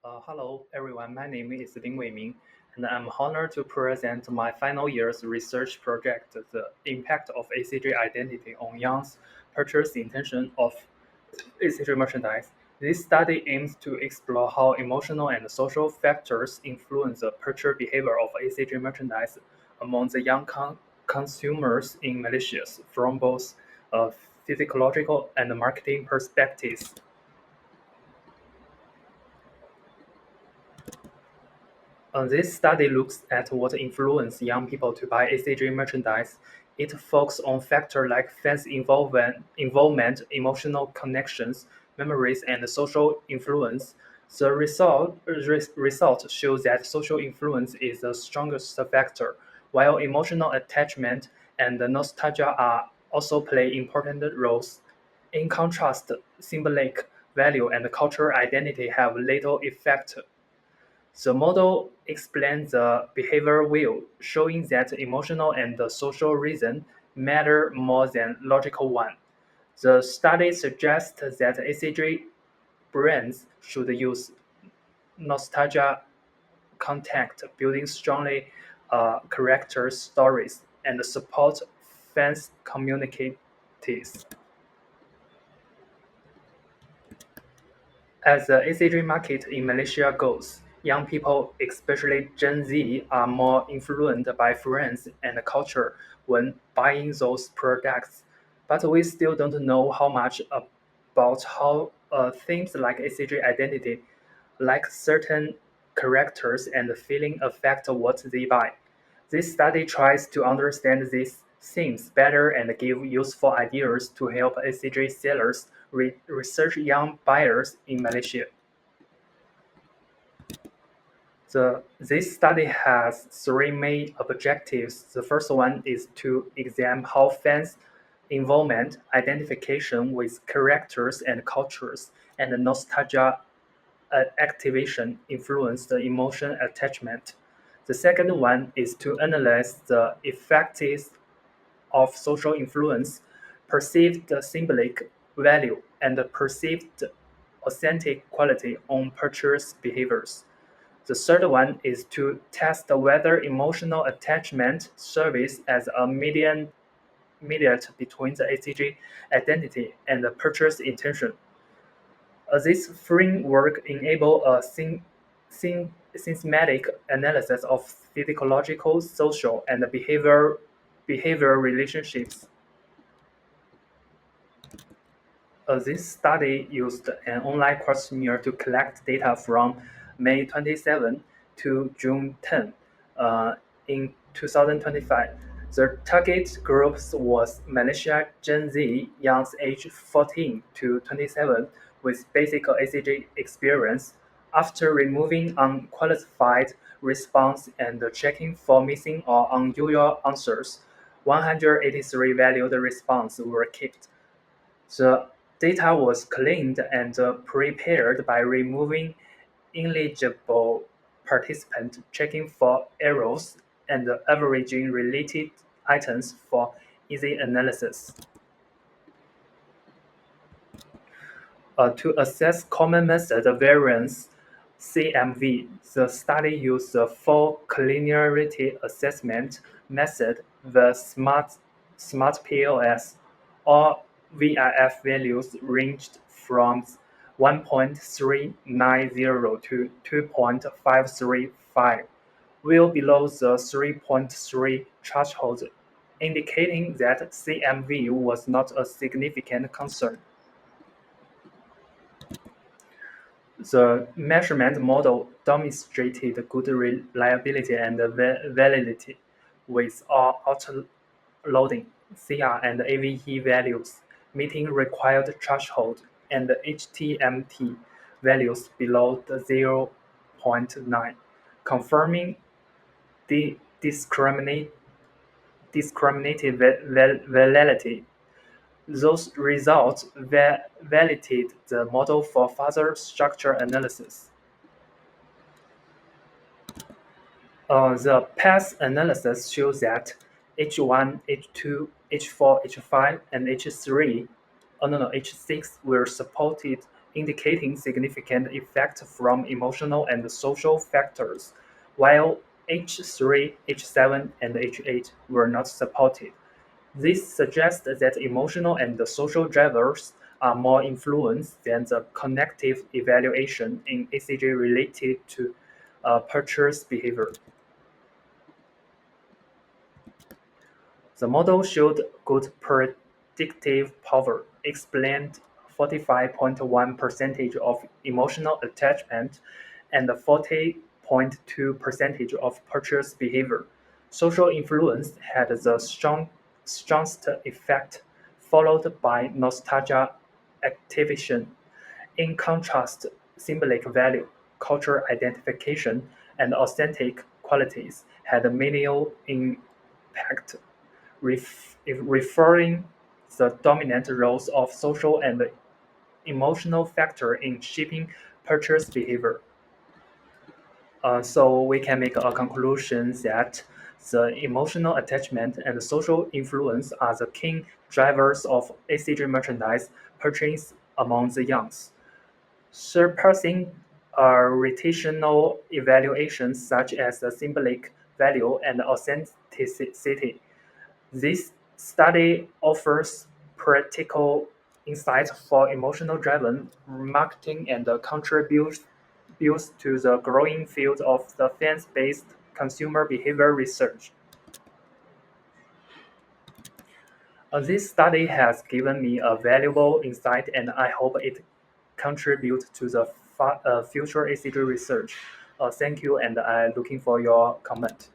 Hello, everyone. My name is Lin Weiming, and I'm honored to present my final year's research project, The Impact of ACG Identity on Young's Purchase Intention of ACG Merchandise. This study aims to explore how emotional and social factors influence the purchase behavior of ACG merchandise among the young consumers in Malaysia from both uh, physiological and marketing perspectives. This study looks at what influences young people to buy ACG merchandise. It focuses on factors like fans' involvement, emotional connections, memories, and social influence. The result shows that social influence is the strongest factor, while emotional attachment and nostalgia are also play important roles. In contrast, symbolic value and cultural identity have little effect. The model explains the behavior wheel, showing that emotional and the social reason matter more than logical one. The study suggests that ACG brands should use nostalgia contact, building strongly character stories, and support fans communities. As the ACG market in Malaysia grows, young people, especially Gen Z, are more influenced by friends and culture when buying those products. But we still don't know how much about how things like ACG identity, like certain characters and feeling affect what they buy. This study tries to understand these things better and give useful ideas to help ACG sellers research young buyers in Malaysia. This study has three main objectives. The first one is to examine how fans' involvement, identification with characters and cultures, and nostalgia activation influence the emotion attachment. The second one is to analyze the effects of social influence, perceived symbolic value, and perceived authentic quality on purchase behaviors. The third one is to test whether emotional attachment serves as a mediate between the ACG identity and the purchase intention. This framework enables a systematic analysis of physiological, social, and behavioral relationships. This study used an online questionnaire to collect data from May 27 to June 10 in 2025. The target groups was Malaysia Gen Z youngs aged 14 to 27 with basic ACG experience. After removing unqualified response and checking for missing or unusual answers, 183 valid responses were kept. The data was cleaned and prepared by removing ineligible participants, checking for errors, and averaging related items for easy analysis. To assess common method variance (CMV), the study used the four collinearity assessment method, the SMART POS. All VIF values ranged from 1.390 to 2.535, well below the 3.3 threshold, indicating that CMV was not a significant concern. The measurement model demonstrated good reliability and validity with all outloading CR and AVE values meeting required threshold and HTMT values below the zero point 0.9, confirming the discriminated validity. Those results validated the model for further structure analysis. The path analysis shows that H1, H2, H4, H5, and H3, oh no, no, H6 were supported indicating significant effect from emotional and social factors, while H3, H7, and H8 were not supported. This suggests that emotional and the social drivers are more influenced than the cognitive evaluation in ACG related to purchase behavior. The model showed good predictive power, explained 45.1% of emotional attachment and 40.2% of purchase behavior. Social influence had the strongest effect, followed by nostalgia activation. In contrast, symbolic value, cultural identification, and authentic qualities had minimal impact, referring the dominant roles of social and emotional factor in shaping purchase behavior. So we can make a conclusion that the emotional attachment and social influence are the key drivers of ACG merchandise purchase among the youngs, surpassing rotational evaluations such as the symbolic value and authenticity. This study offers practical insights for emotional-driven marketing and contributes to the growing field of the fans-based consumer behavior research. This study has given me a valuable insight, and I hope it contributes to the future ACG research. Thank you, and I'm looking for your comment.